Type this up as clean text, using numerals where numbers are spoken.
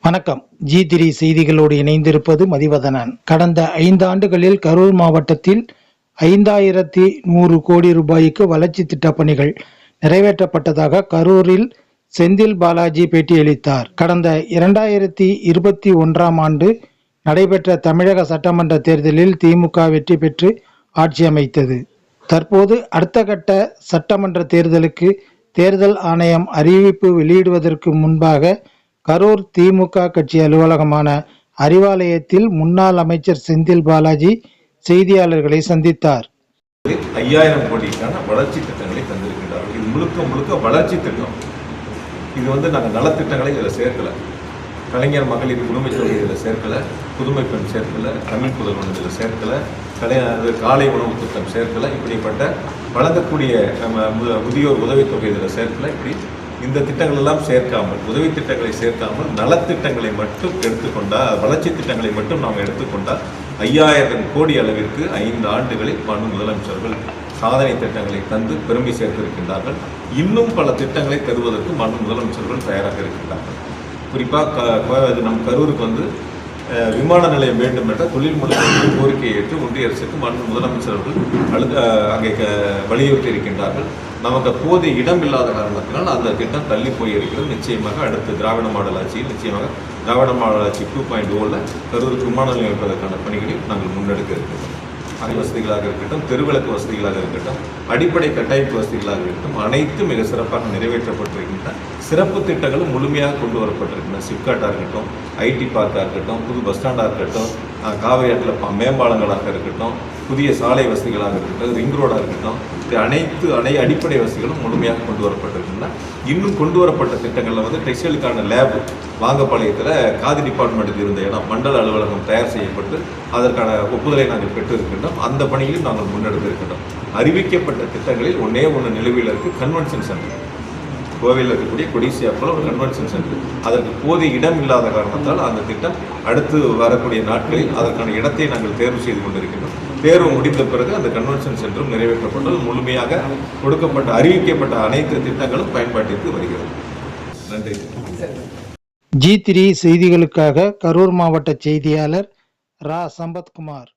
வணக்கம். G3 செய்திகளோடு இணைந்திருப்பது மதிவதனன். கடந்த 5 ஆண்டுகளில் கரூர் மாவட்டத்தில் 5100 கோடி ரூபாய்க்கு வளர்ச்சி திட்டப் பணிகள் நிறைவேற்றப்பட்டதாக கரூரில் செந்தில் பாலாஜி பேட்டியளித்தார். கடந்த 2021ஆம் ஆண்டு நடைபெற்ற தமிழக சட்டமன்ற தேர்தலில் திமுக வெற்றி பெற்று ஆட்சி அமைத்தது. தற்போது அடுத்த கட்ட சட்டமன்ற தேர்தலுக்கு தேர்தல் ஆணையம் அறிவிப்பு வெளியிடுவதற்கு முன்பாக கரூர் திமுக கட்சி அலுவலகமான அறிவாலயத்தில் முன்னாள் அமைச்சர் செந்தில் பாலாஜி செய்தியாளர்களை சந்தித்தார். 5000 கோடிக்கான வளர்ச்சி திட்டங்களை தந்திருக்கிறார்கள். இது முழுக்க வளர்ச்சி திட்டம். இது நாங்கள் நலத்திட்டங்களை இதில் சேர்க்கல. கலைஞர் மகளிர் குடும்ப தொகை இதில் சேர்க்கல, புதுமை பெண் சேர்க்கல, தமிழ் புதல்வன் இதில் சேர்க்கல, காலை உணவு திட்டம் சேர்க்கல, இப்படிப்பட்ட வழங்கக்கூடிய முதியோர் உதவித்தொகை இதில் சேர்க்கல. இப்படி இந்த திட்டங்கள் எல்லாம் சேர்க்காமல், உதவி திட்டங்களை சேர்க்காமல் நலத்திட்டங்களை மட்டும் எடுத்துக்கொண்டால், வளர்ச்சி திட்டங்களை மட்டும் நாம் எடுத்துக்கொண்டால் 5000 கோடி அளவிற்கு 5 ஆண்டுகளில் மாண்பு முதலமைச்சர்கள் சாதனை திட்டங்களை தந்து பெருமை சேர்த்திருக்கின்றார்கள். இன்னும் பல திட்டங்களை தருவதற்கு மாண்பு முதலமைச்சர்கள் தயாராக இருக்கின்றார்கள். குறிப்பாக நம் கரூருக்கு விமான நிலையம் வேண்டும் என்ற தொழில் முனைவோர் கோரிக்கையை ஏற்று ஒன்றிய அரசுக்கு மாண்பு முதலமைச்சர்கள் அங்கே வலியுறுத்தி இருக்கின்றார்கள். நமக்கு போதிய இடம் இல்லாத காரணத்தினால் அந்த திட்டம் தள்ளி போயிருக்கிறது. நிச்சயமாக அடுத்த திராவிட மாடல் ஆட்சியில் நிச்சயமாக திராவிட மாடல் ஆட்சி 2.0 கரூருக்கு விமான நிலையம் வைப்பதற்கான பணிகளை நாங்கள் முன்னெடுக்க இருக்கிறோம். அறை வசதிகளாக இருக்கட்டும், தெருவிளக்கு வசதிகளாக இருக்கட்டும், அடிப்படை கட்டமைப்பு வசதிகளாக இருக்கட்டும், அனைத்தும் மிக சிறப்பாக நிறைவேற்றப்பட்டிருக்கின்றன. சிறப்பு திட்டங்களும் முழுமையாக கொண்டு வரப்பட்டிருக்கின்றன. சிப்காட்டாக இருக்கட்டும், ஐடி பார்க்காக இருக்கட்டும், புது பஸ் ஸ்டாண்டாக இருக்கட்டும், காவிரி ஆற்றில் மேம்பாலங்களாக இருக்கட்டும், புதிய சாலை வசதிகளாக இருக்கட்டும், ரிங் ரோடாக இருக்கட்டும், அனைத்து அடிப்படை வசதிகளும் முழுமையாக கொண்டு வரப்பட்டிருக்கின்றன. இன்னும் கொண்டு வரப்பட்ட திட்டங்களில் டெக்ஸ்டைலுக்கான லேப் வாங்கப்பாளையத்தில் காதி டிபார்ட்மெண்ட்டுக்கு இருந்த இடம் மண்டல அலுவலகம் தயார் செய்யப்பட்டு அதற்கான ஒப்புதலை நாங்கள் பெற்றிருக்கின்றோம். அந்த பணியிலும் நாங்கள் முன்னெடுத்திருக்கின்றோம். அறிவிக்கப்பட்ட திட்டங்களில் ஒன்று நிலுவையில் இருக்குது. கன்வென்ஷன் சென்டர் கோவையில் இருக்கக்கூடிய கொடிசியாப்பில் ஒரு கன்வென்ஷன் சென்டர், அதற்கு போதிய இடம் இல்லாத காரணத்தால் அந்த திட்டம் அடுத்து வரக்கூடிய நாட்களில் அதற்கான இடத்தை நாங்கள் தேர்வு செய்து கொண்டிருக்கின்றோம். தேர்வு முடிந்த பிறகு அந்த கன்வென்ஷன் சென்டரும் நிறைவேற்றப்பட்டது. முழுமையாக கொடுக்கப்பட்ட அறிவிக்கப்பட்ட அனைத்து திட்டங்களும் பயன்பாட்டிற்கு வருகிறது. நன்றி. G3 செய்திகளுக்காக கரூர் மாவட்ட செய்தியாளர் ரா சம்பத்குமார்.